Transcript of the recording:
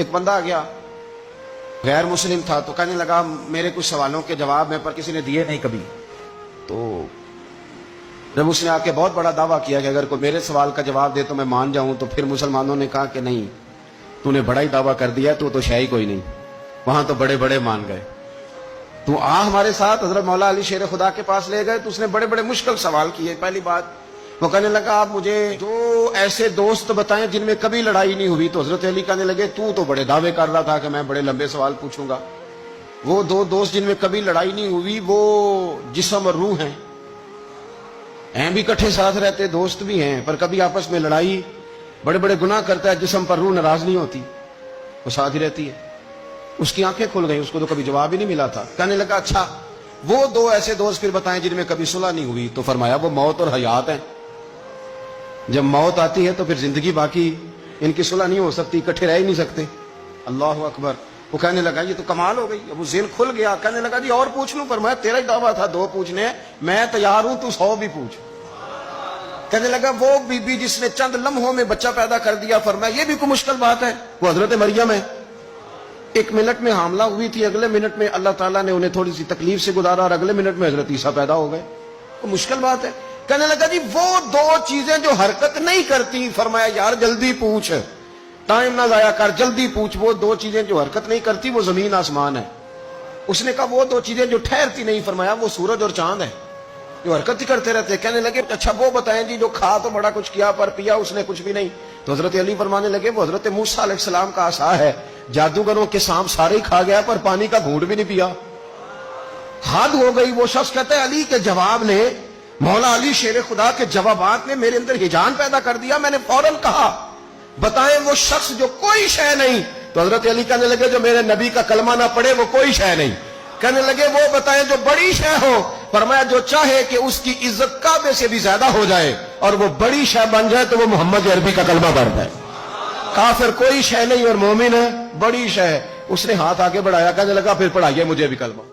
ایک بندہ آ گیا غیر مسلم تھا تو کہنے لگا میرے کچھ سوالوں کے جواب میں پر کسی نے دیے نہیں کبھی. تو جب اس نے آ کے بہت بڑا دعویٰ کیا کہ اگر کوئی میرے سوال کا جواب دے تو میں مان جاؤں, تو پھر مسلمانوں نے کہا کہ نہیں, تو نے بڑا ہی دعویٰ کر دیا, تو شے ہی کوئی نہیں, وہاں تو بڑے بڑے مان گئے. تو ہمارے ساتھ حضرت مولا علی شیر خدا کے پاس لے گئے تو اس نے بڑے بڑے مشکل سوال کیے. پہلی بات وہ کہنے لگا آپ مجھے دو ایسے دوست بتائیں جن میں کبھی لڑائی نہیں ہوئی. تو حضرت علی کہنے لگے تو بڑے دعوے کر رہا تھا کہ میں بڑے لمبے سوال پوچھوں گا. وہ دو دوست جن میں کبھی لڑائی نہیں ہوئی وہ جسم اور روح ہیں بھی کٹھے ساتھ رہتے, دوست بھی ہیں, پر کبھی آپس میں لڑائی, بڑے بڑے گناہ کرتا ہے جسم پر روح ناراض نہیں ہوتی, وہ ساتھ ہی رہتی ہے. اس کی آنکھیں کھل گئی, اس کو تو کبھی جواب ہی نہیں ملا تھا. کہنے لگا اچھا وہ دو ایسے دوست پھر بتائیں جن میں کبھی صلح نہیں ہوئی. تو فرمایا وہ موت اور حیات ہیں. جب موت آتی ہے تو پھر زندگی باقی ان کی صلح نہیں ہو سکتی, اکٹھے رہ ہی نہیں سکتے. اللہ اکبر. وہ کہنے لگا یہ تو کمال ہو گئی. اب وہ ذہن کھل گیا, کہنے لگا جی اور پوچھ لوں. فرمایا تیرا ہی دعویٰ تھا دو پوچھنے, میں تیار ہوں, تو 100 بھی پوچھ. کہنے لگا وہ بی بی جس نے چند لمحوں میں بچہ پیدا کر دیا, فرمایا یہ بھی کوئی مشکل بات ہے. وہ حضرت مریم ہے, 1 منٹ میں حاملہ ہوئی تھی, اگلے منٹ میں اللہ تعالیٰ نے انہیں تھوڑی سی تکلیف سے گزارا, اور اگلے منٹ میں حضرت عیسیٰ پیدا ہو گئے. وہ مشکل بات ہے. کہنے لگا جی وہ دو چیزیں جو حرکت نہیں کرتی, فرمایا یار جلدی پوچھ, ٹائم نہ ضائع کر, جلدی پوچھ. وہ دو چیزیں جو حرکت نہیں کرتی وہ زمین آسمان ہے. اس نے کہا وہ دو چیزیں جو ٹھہرتی نہیں, فرمایا وہ سورج اور چاند ہے جو حرکت ہی کرتے رہتے. کہنے لگے اچھا وہ بتائیں جی جو کھا تو بڑا کچھ کیا پر پیا اس نے کچھ بھی نہیں. تو حضرت علی فرمانے لگے وہ حضرت موسیٰ علیہ السلام کا عصا ہے, جادوگروں کے سانپ سارے ہی کھا گیا پر پانی کا گھونٹ بھی نہیں پیا. حد ہو گئی. وہ شخص کہتا ہے علی کے جواب نے, مولا علی شیر خدا کے جوابات نے میرے اندر ہیجان پیدا کر دیا. میں نے فوراً کہا بتائیں وہ شخص جو کوئی شے نہیں. تو حضرت علی کہنے لگے جو میرے نبی کا کلمہ نہ پڑھے وہ کوئی شے نہیں. کہنے لگے وہ بتائیں جو بڑی شے ہو. فرمایا جو چاہے کہ اس کی عزت کعبے سے بھی زیادہ ہو جائے اور وہ بڑی شے بن جائے تو وہ محمد عربی کا کلمہ پڑھ جائے. کافر کوئی شے نہیں اور مومن ہے بڑی شے. اس نے ہاتھ آگے بڑھایا, کہنے لگا پھر پڑھائیے مجھے بھی کلمہ.